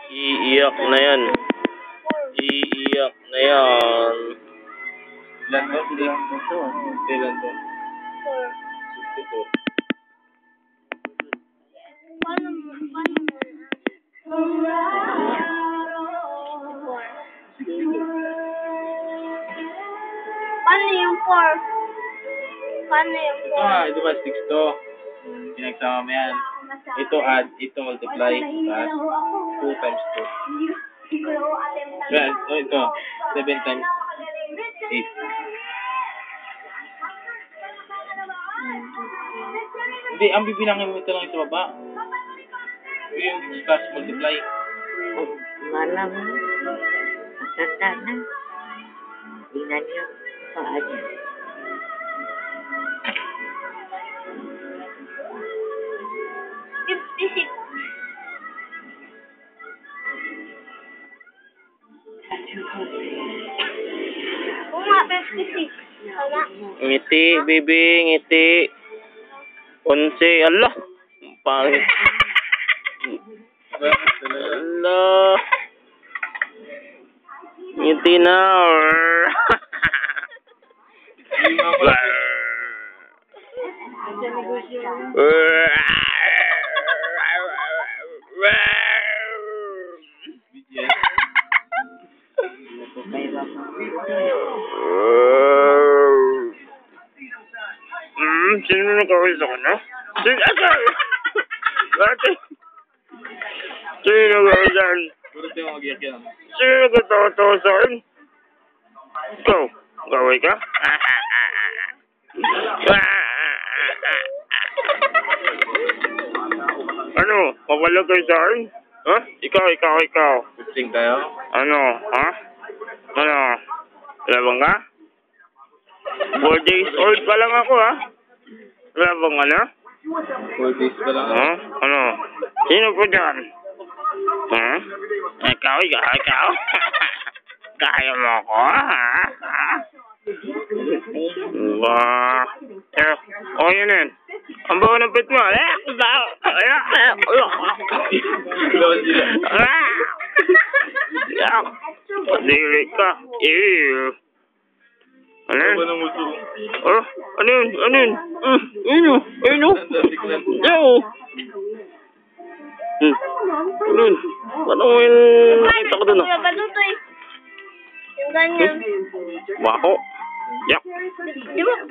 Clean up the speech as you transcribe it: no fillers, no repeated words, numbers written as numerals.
Iiyak na yan. Iiyak na yan. Ilan to? Ilan to? 64. Paano yung 4? Paano yung 4? Ito ba 6 to? Pinagsama mo yan. Ito add, ito multiply. Plus 2 times 2. Well, ito. 7 times 8. Hindi, ang bibilangin mo ito lang sa baba. Yung plus multiply. Malam, matanda na. Tingnan niyo paa niya. Oo nga, 56. Tama. Ngiti, baby, ngiti. 11, Allah. Pangit. Allah. Ngiti na. Sino nakawin sa kanya? Sino nakawin dyan? Puro tayo mag-iyak yan. Sino nagkatawa-tawa sa akin? Ikaw, gawin ka? Ano? Mawalag kayo sa akin? Ha? Ikaw. Sing tayo? Ano? Ha? Ano? Labang ka? 4 days old pa lang ako, ha? Labang ka na? 4 days pa lang. Ha? Ano? Sino po dyan? Ha? Ikaw? Kaya mo ako, ha? Ba? Okay yun. Ang bawa ng pit mo. Dili ka. Ano yun? Oh, ano yun? Ayun. Ano yun? Paano mo yun? Nakita ko dun, Yung ganyan. Bako. Yak. Di ba? 4.